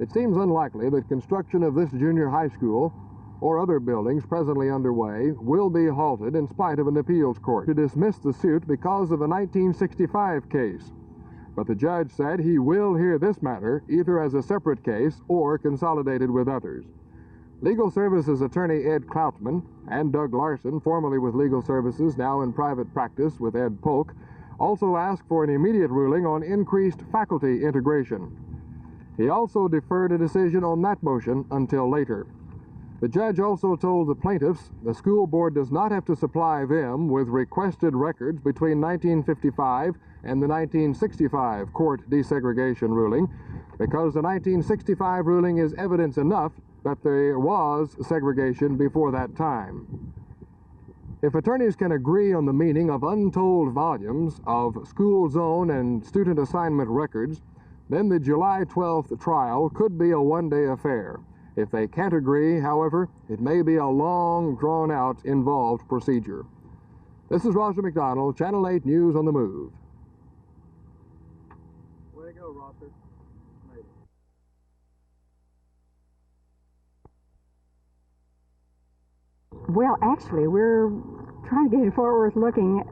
It seems unlikely that construction of this junior high school or other buildings presently underway will be halted in spite of an appeals court to dismiss the suit because of a 1965 case. But the judge said he will hear this matter either as a separate case or consolidated with others. Legal Services attorney Ed Klautman and Doug Larson, formerly with Legal Services, now in private practice with Ed Polk, also asked for an immediate ruling on increased faculty integration. He also deferred a decision on that motion until later. The judge also told the plaintiffs the school board does not have to supply them with requested records between 1955 and the 1965 court desegregation ruling, because the 1965 ruling is evidence enough that there was segregation before that time. If attorneys can agree on the meaning of untold volumes of school zone and student assignment records, then the July 12th trial could be a one-day affair. If they can't agree, however, it may be a long, drawn-out, involved procedure. This is Roger McDonald, Channel 8 News on the Move. Way to go, Roger. Well, actually, we're trying to get in Fort Worth looking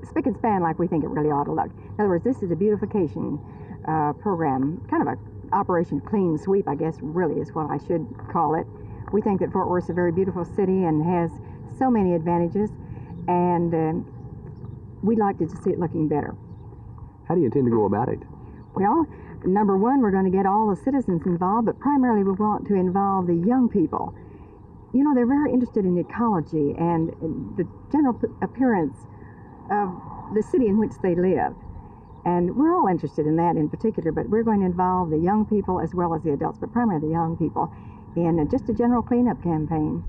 spick and span like we think it really ought to look. In other words, this is a beautification program, kind of a Operation Clean Sweep, I guess, really is what I should call it. We think that Fort Worth's a very beautiful city and has so many advantages, and we'd like to see it looking better. How do you intend to go about it? Well, number one, we're going to get all the citizens involved, but primarily we want to involve the young people. You know, they're very interested in ecology and the general appearance of the city in which they live. And we're all interested in that in particular, but we're going to involve the young people as well as the adults, but primarily the young people, in just a general cleanup campaign.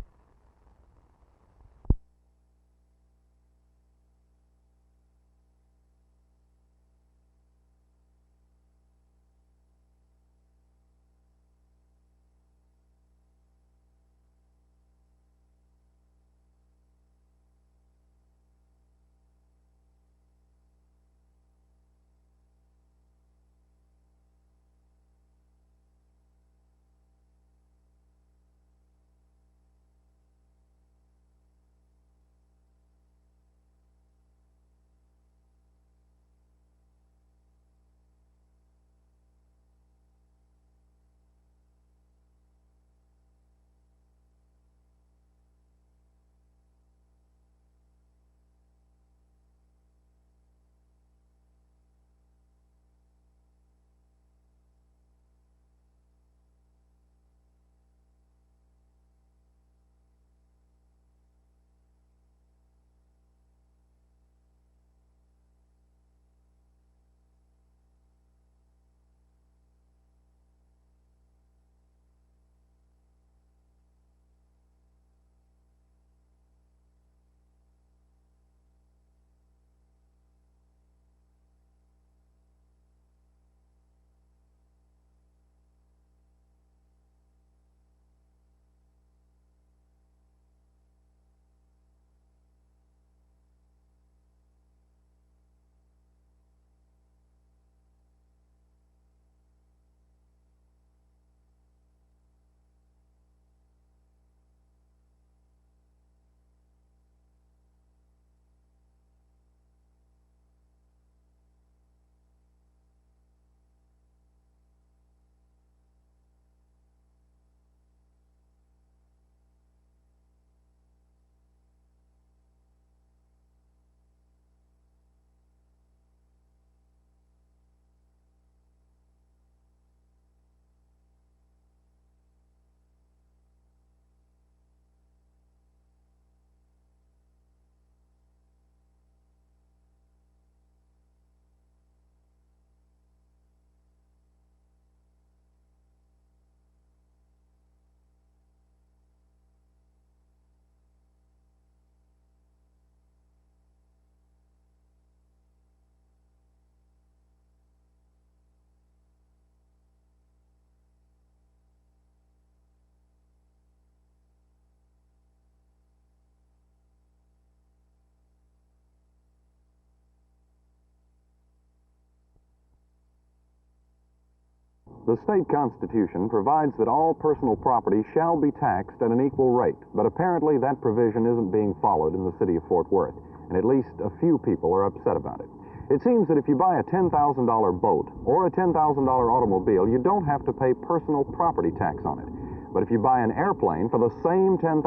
The state constitution provides that all personal property shall be taxed at an equal rate, but apparently that provision isn't being followed in the city of Fort Worth, and at least a few people are upset about it. It seems that if you buy a $10,000 boat or a $10,000 automobile, you don't have to pay personal property tax on it. But if you buy an airplane for the same $10,000,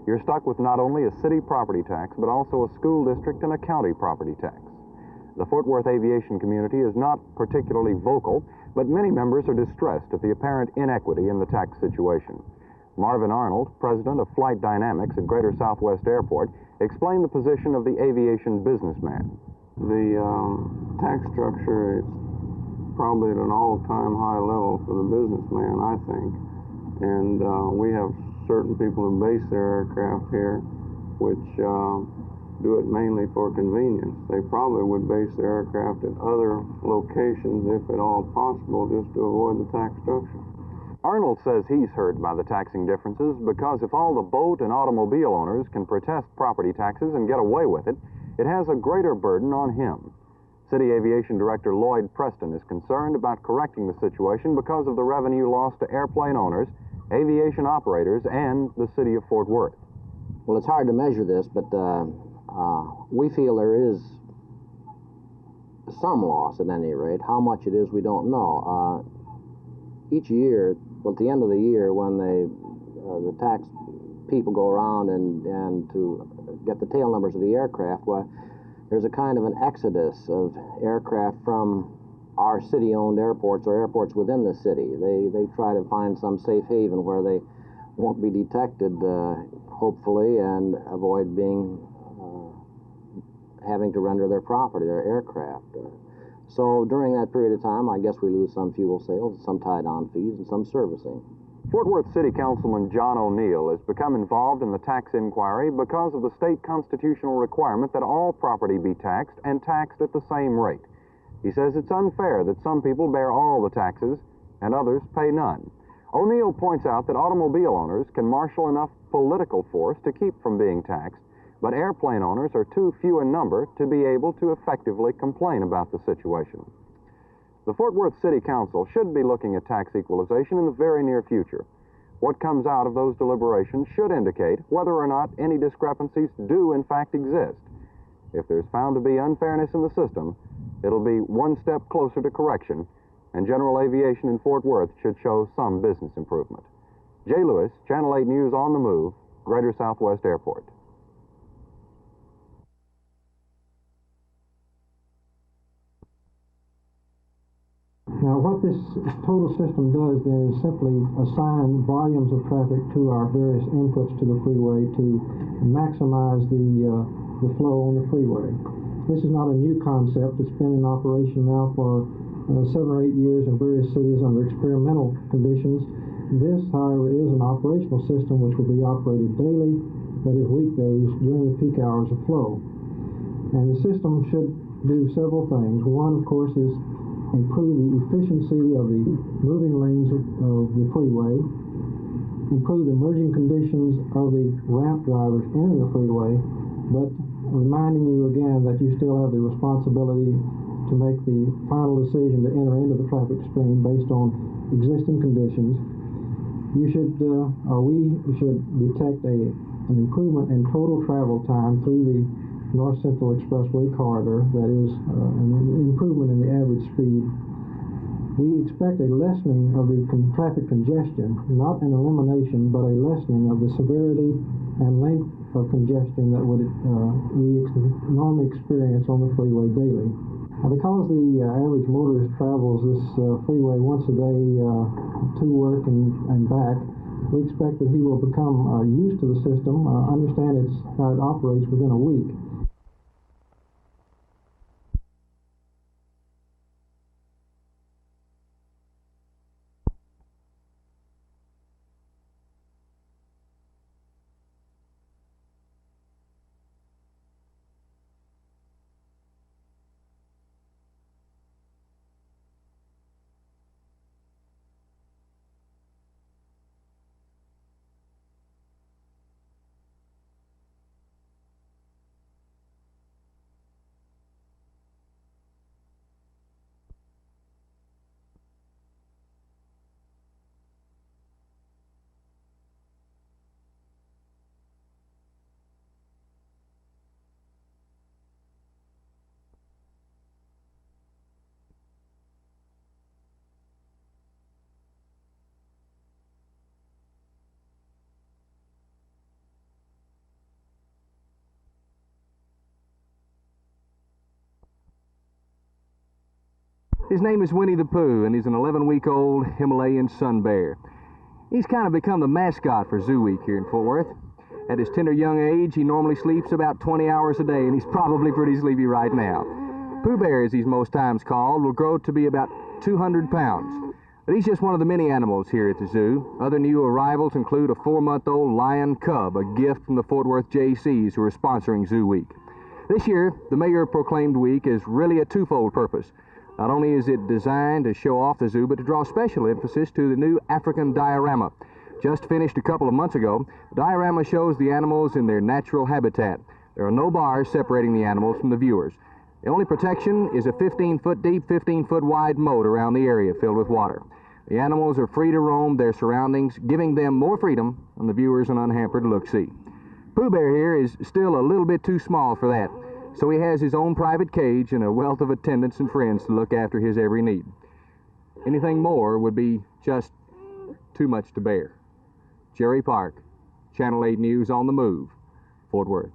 you're stuck with not only a city property tax, but also a school district and a county property tax. The Fort Worth aviation community is not particularly vocal, but many members are distressed at the apparent inequity in the tax situation. Marvin Arnold, president of Flight Dynamics at Greater Southwest Airport, explained the position of the aviation businessman. The tax structure is probably at an all-time high level for the businessman, I think. And we have certain people who base their aircraft here, which do it mainly for convenience. They probably would base their aircraft at other locations, if at all possible, just to avoid the tax structure. Arnold says he's hurt by the taxing differences because if all the boat and automobile owners can protest property taxes and get away with it, it has a greater burden on him. City Aviation Director Lloyd Preston is concerned about correcting the situation because of the revenue lost to airplane owners, aviation operators, and the city of Fort Worth. Well, it's hard to measure this, but we feel there is some loss at any rate. How much it is, we don't know. Each year, well, at the end of the year, when the tax people go around and to get the tail numbers of the aircraft, well, there's a kind of an exodus of aircraft from our city-owned airports or airports within the city. They try to find some safe haven where they won't be detected, hopefully, and avoid being having to render their property, their aircraft. So during that period of time, I guess we lose some fuel sales, some tie-down fees, and some servicing. Fort Worth City Councilman John O'Neill has become involved in the tax inquiry because of the state constitutional requirement that all property be taxed and taxed at the same rate. He says it's unfair that some people bear all the taxes and others pay none. O'Neill points out that automobile owners can marshal enough political force to keep from being taxed, but airplane owners are too few in number to be able to effectively complain about the situation. The Fort Worth City Council should be looking at tax equalization in the very near future. What comes out of those deliberations should indicate whether or not any discrepancies do in fact exist. If there's found to be unfairness in the system, it'll be one step closer to correction, and general aviation in Fort Worth should show some business improvement. Jay Lewis, Channel 8 News on the Move, Greater Southwest Airport. Now, what this total system does then is simply assign volumes of traffic to our various inputs to the freeway to maximize the flow on the freeway. This is not a new concept. It's been in operation now for 7 or 8 years in various cities under experimental conditions. This, however, is an operational system which will be operated daily, that is weekdays, during the peak hours of flow. And the system should do several things. One, of course, is improve the efficiency of the moving lanes of the freeway, improve the merging conditions of the ramp drivers entering the freeway, but reminding you again that you still have the responsibility to make the final decision to enter into the traffic stream based on existing conditions. You should, we should detect an improvement in total travel time through the North Central Expressway corridor, that is an improvement in the average speed. We expect a lessening of the traffic congestion, not an elimination, but a lessening of the severity and length of congestion that we normally experience on the freeway daily. Now, because the average motorist travels this freeway once a day to work and back, we expect that he will become used to the system, understand how it operates within a week. His name is Winnie the Pooh, and he's an 11-week-old Himalayan sun bear. He's kind of become the mascot for Zoo Week here in Fort Worth. At his tender young age, he normally sleeps about 20 hours a day, and he's probably pretty sleepy right now. Pooh Bear, as he's most times called, will grow to be about 200 pounds. But he's just one of the many animals here at the zoo. Other new arrivals include a 4-month-old lion cub, a gift from the Fort Worth JCs who are sponsoring Zoo Week. This year, the mayor proclaimed week is really a twofold purpose. Not only is it designed to show off the zoo, but to draw special emphasis to the new African diorama. Just finished a couple of months ago, the diorama shows the animals in their natural habitat. There are no bars separating the animals from the viewers. The only protection is a 15-foot deep, 15-foot wide moat around the area filled with water. The animals are free to roam their surroundings, giving them more freedom and the viewers an unhampered look-see. Pooh Bear here is still a little bit too small for that, so he has his own private cage and a wealth of attendants and friends to look after his every need. Anything more would be just too much to bear. Jerry Park, Channel 8 News on the Move, Fort Worth.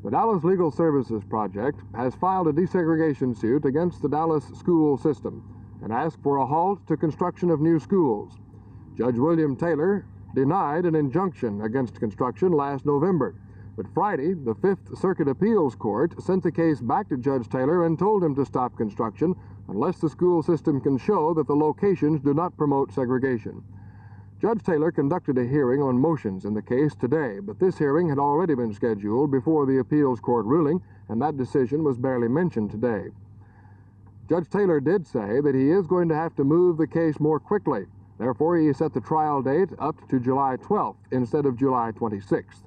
The Dallas Legal Services Project has filed a desegregation suit against the Dallas school system and asked for a halt to construction of new schools. Judge William Taylor denied an injunction against construction last November, but Friday, the Fifth Circuit Appeals Court sent the case back to Judge Taylor and told him to stop construction unless the school system can show that the locations do not promote segregation. Judge Taylor conducted a hearing on motions in the case today, but this hearing had already been scheduled before the appeals court ruling, and that decision was barely mentioned today. Judge Taylor did say that he is going to have to move the case more quickly. Therefore, he set the trial date up to July 12th instead of July 26th.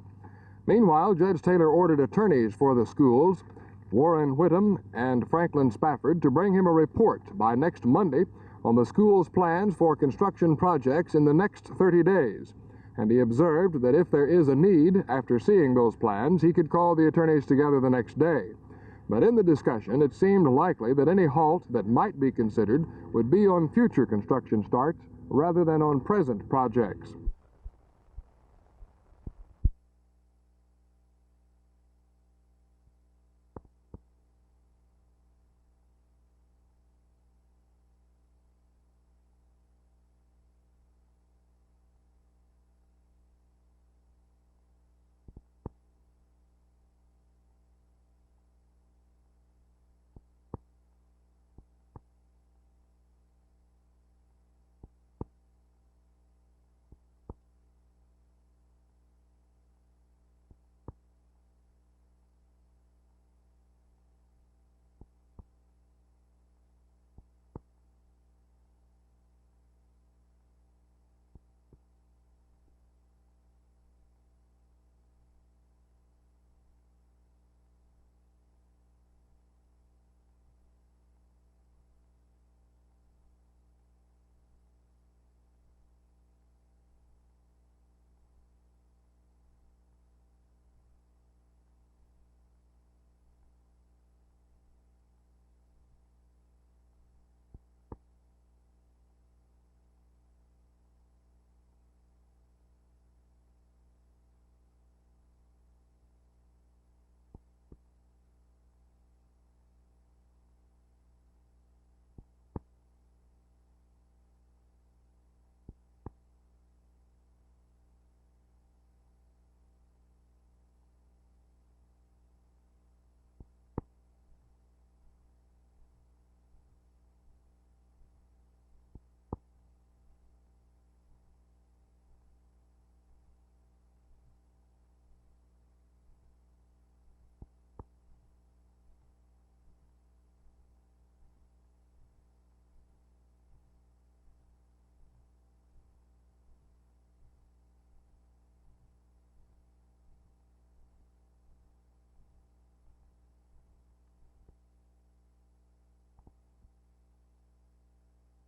Meanwhile, Judge Taylor ordered attorneys for the schools, Warren Whittam and Franklin Spafford, to bring him a report by next Monday on the school's plans for construction projects in the next 30 days. And he observed that if there is a need, after seeing those plans, he could call the attorneys together the next day. But in the discussion, it seemed likely that any halt that might be considered would be on future construction starts rather than on present projects.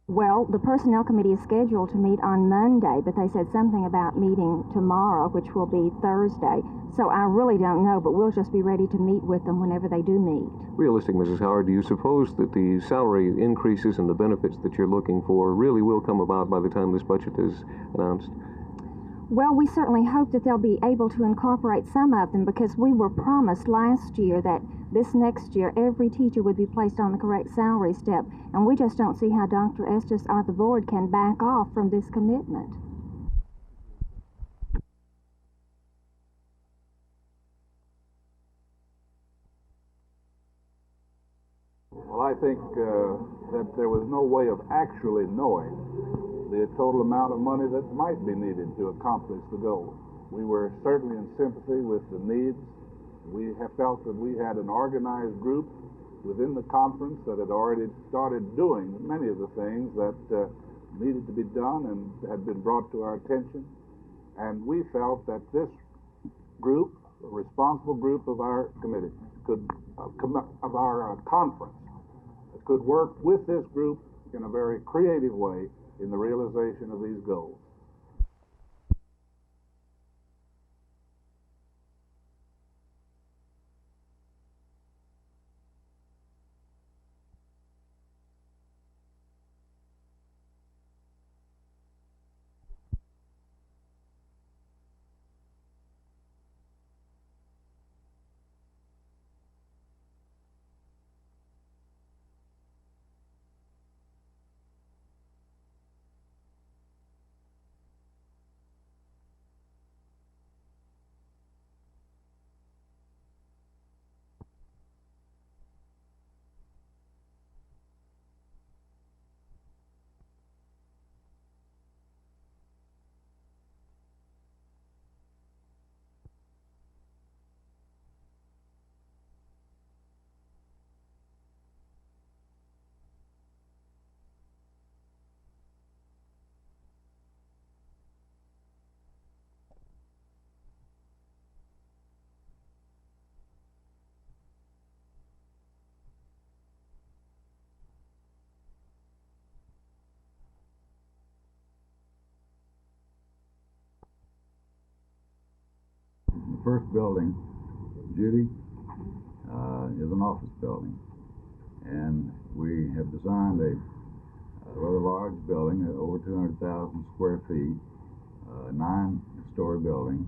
Well, the Personnel Committee is scheduled to meet on Monday, but they said something about meeting tomorrow, which will be Thursday. So I really don't know, but we'll just be ready to meet with them whenever they do meet. Realistic, Mrs. Howard, do you suppose that the salary increases and the benefits that you're looking for really will come about by the time this budget is announced? Well, we certainly hope that they'll be able to incorporate some of them, because we were promised last year that this next year every teacher would be placed on the correct salary step, and we just don't see how Dr. Estes or the board can back off from this commitment. Well, I think that there was no way of actually knowing the total amount of money that might be needed to accomplish the goal. We were certainly in sympathy with the needs. We have felt that we had an organized group within the conference that had already started doing many of the things that needed to be done and had been brought to our attention. And we felt that this group, a responsible group of our committee, of our conference, could work with this group in a very creative way in the realization of these goals. first building, Judy, is an office building. And we have designed a rather large building, over 200,000 square feet, a 9-story building,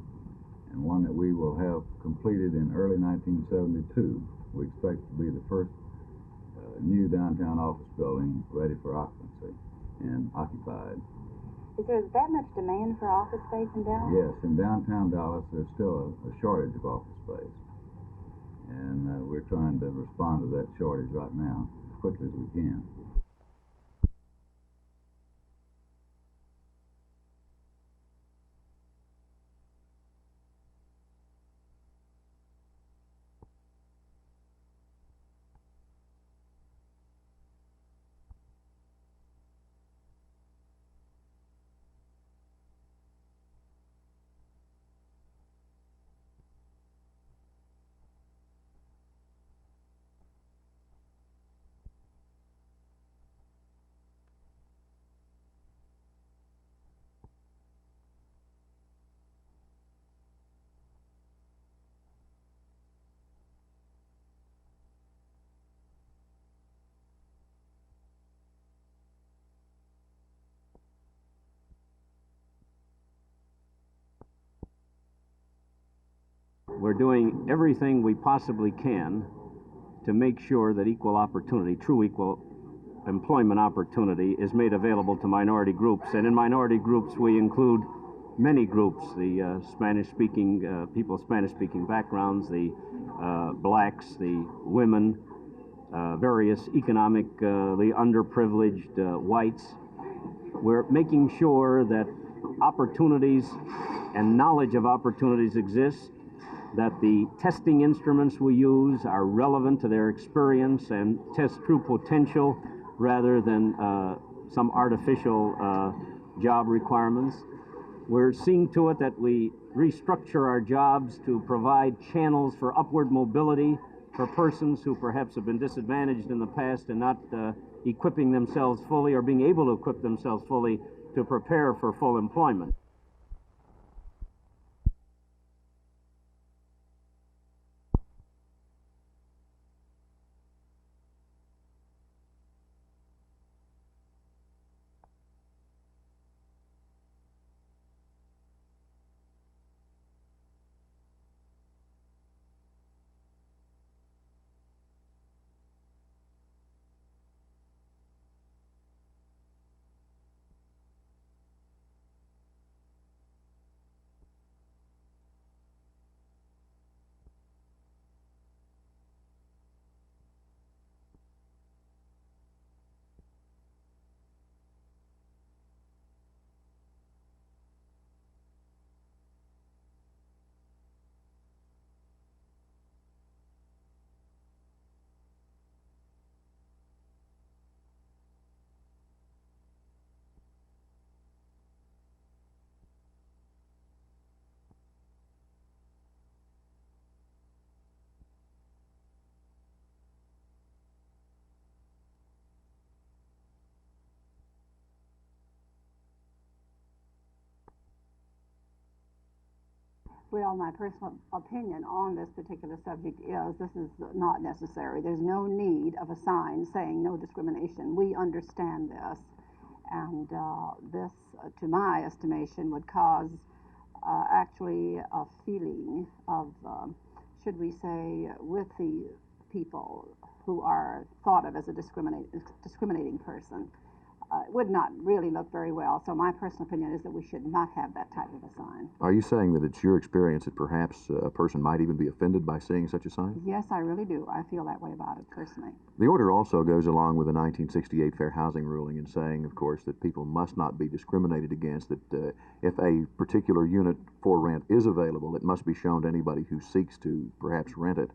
and one that we will have completed in early 1972. We expect to be the first new downtown office building ready for occupancy and occupied. Is there that much demand for office space in Dallas? Yes, in downtown Dallas there's still a shortage of office space. And we're trying to respond to that shortage right now as quickly as we can. We're doing everything we possibly can to make sure that equal opportunity, true equal employment opportunity, is made available to minority groups. And in minority groups, we include many groups, the Spanish-speaking, people of Spanish-speaking backgrounds, the blacks, the women, various economically underprivileged whites. We're making sure that opportunities and knowledge of opportunities exist, that the testing instruments we use are relevant to their experience and test true potential rather than some artificial job requirements. We're seeing to it that we restructure our jobs to provide channels for upward mobility for persons who perhaps have been disadvantaged in the past and not equipping themselves fully or being able to equip themselves fully to prepare for full employment. Well, my personal opinion on this particular subject is this is not necessary. There's no need of a sign saying no discrimination. We understand this, and this, to my estimation, would cause actually a feeling of, should we say, with the people who are thought of as a discriminating person. It would not really look very well. So my personal opinion is that we should not have that type of a sign. Are you saying that it's your experience that perhaps a person might even be offended by seeing such a sign? Yes, I really do. I feel that way about it personally. The order also goes along with the 1968 Fair Housing ruling in saying, of course, that people must not be discriminated against, that if a particular unit for rent is available, it must be shown to anybody who seeks to perhaps rent it.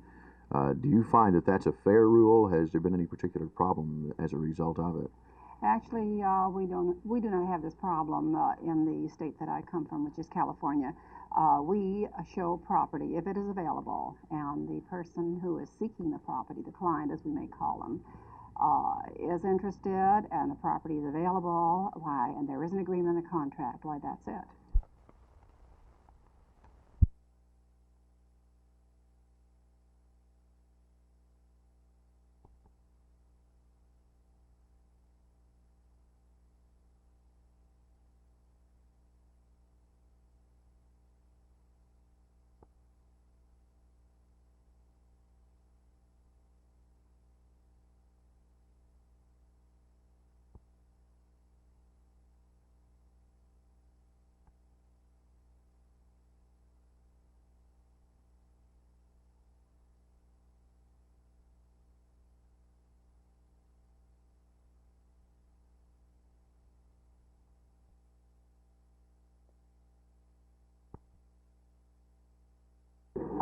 Do you find that that's a fair rule? Has there been any particular problem as a result of it? Actually, we do not have this problem in the state that I come from, which is California. We show property if it is available, and the person who is seeking the property, the client as we may call them, is interested and the property is available, why, and there is an agreement in the contract, why, that's it.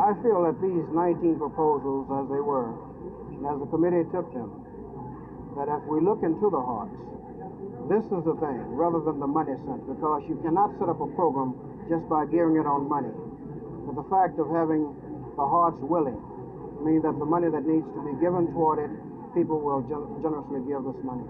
I feel that these 19 proposals, as they were, and as the committee took them, that if we look into the hearts, this is the thing, rather than the money sent, because you cannot set up a program just by gearing it on money. But the fact of having the hearts willing means that the money that needs to be given toward it, people will generously give this money.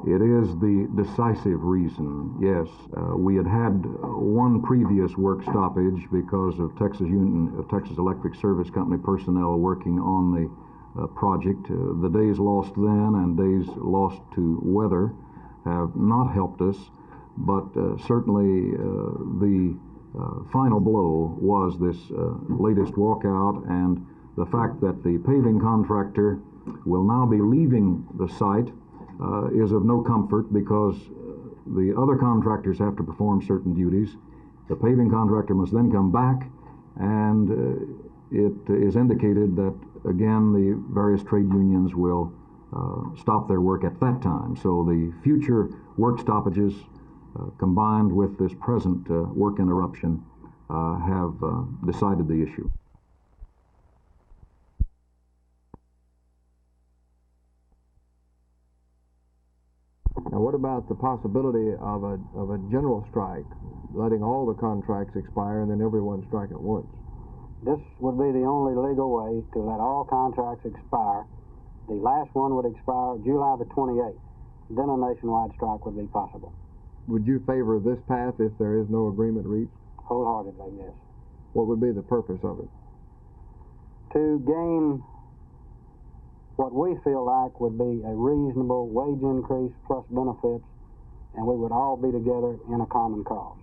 It is the decisive reason, yes. We had had one previous work stoppage because of Texas Electric Service Company personnel working on the project. The days lost then and days lost to weather have not helped us, but certainly the final blow was this latest walkout, and the fact that the paving contractor will now be leaving the site is of no comfort, because the other contractors have to perform certain duties. The paving contractor must then come back, and it is indicated that, again, the various trade unions will stop their work at that time. So the future work stoppages combined with this present work interruption have decided the issue. Now, what about the possibility of a general strike, letting all the contracts expire and then everyone strike at once? This would be the only legal way to let all contracts expire. The last one would expire July the 28th. Then a nationwide strike would be possible. Would you favor this path if there is no agreement reached? Wholeheartedly, yes. What would be the purpose of it? To gain what we feel like would be a reasonable wage increase plus benefits, and we would all be together in a common cause.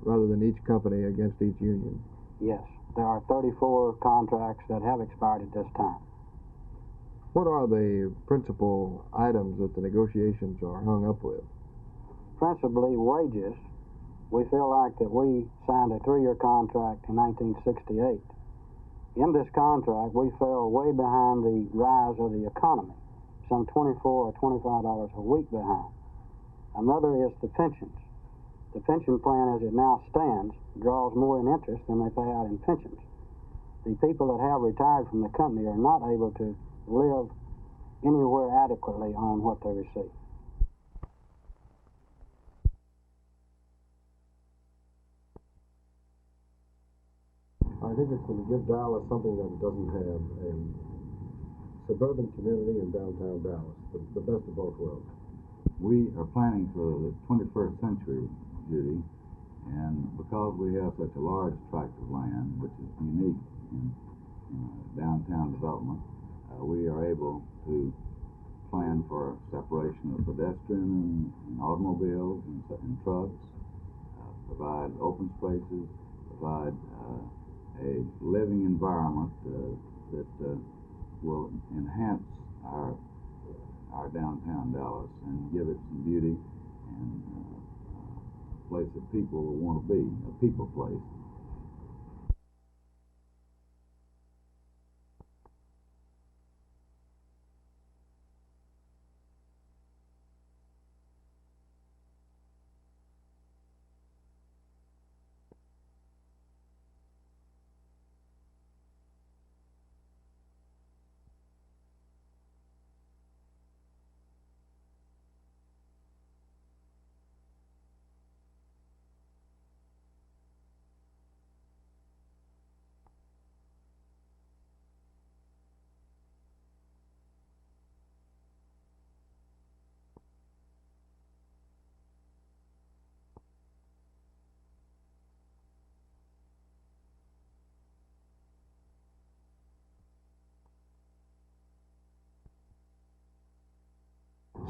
Rather than each company against each union? Yes. There are 34 contracts that have expired at this time. What are the principal items that the negotiations are hung up with? Principally wages. We feel like that we signed a 3-year contract in 1968. In this contract, we fell way behind the rise of the economy, some $24 or $25 a week behind. Another is the pensions. The pension plan as it now stands draws more in interest than they pay out in pensions. The people that have retired from the company are not able to live anywhere adequately on what they receive. I think it's going to give Dallas something that it doesn't have, a suburban community in downtown Dallas, the best of both worlds. We are planning for the 21st century, Judy, and because we have such a large tract of land, which is unique in downtown development, we are able to plan for separation of pedestrian and automobiles and trucks, provide open spaces, provide a living environment that will enhance our downtown Dallas and give it some beauty and a place that people will want to be, a people place.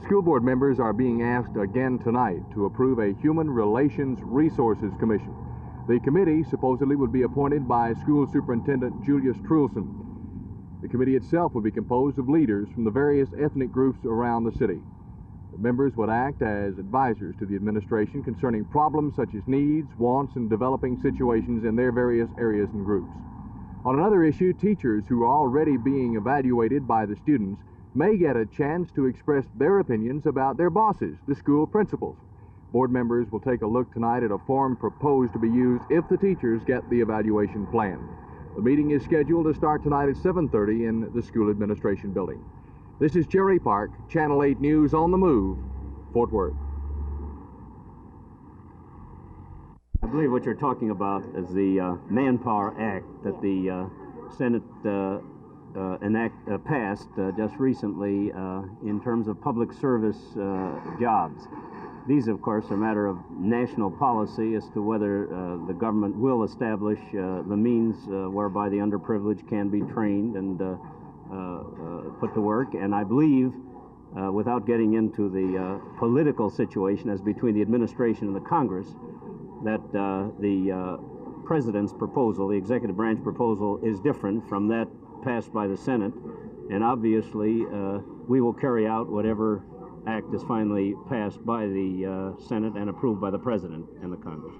School board members are being asked again tonight to approve a Human Relations Resources Commission. The committee supposedly would be appointed by School Superintendent Julius Trulson. The committee itself would be composed of leaders from the various ethnic groups around the city. The members would act as advisors to the administration concerning problems such as needs, wants, and developing situations in their various areas and groups. On another issue, teachers who are already being evaluated by the students may get a chance to express their opinions about their bosses, the school principals. Board members will take a look tonight at a form proposed to be used if the teachers get the evaluation plan. The meeting is scheduled to start tonight at 7:30 in the school administration building. This is Jerry Park, Channel 8 News on the Move, Fort Worth. I believe what you're talking about is the Manpower Act that the Senate passed just recently in terms of public service jobs. These, of course, are a matter of national policy as to whether the government will establish the means whereby the underprivileged can be trained and put to work. And I believe, without getting into the political situation as between the administration and the Congress, that the President's proposal, the executive branch proposal, is different from that passed by the Senate, and obviously we will carry out whatever act is finally passed by the Senate and approved by the President and the Congress.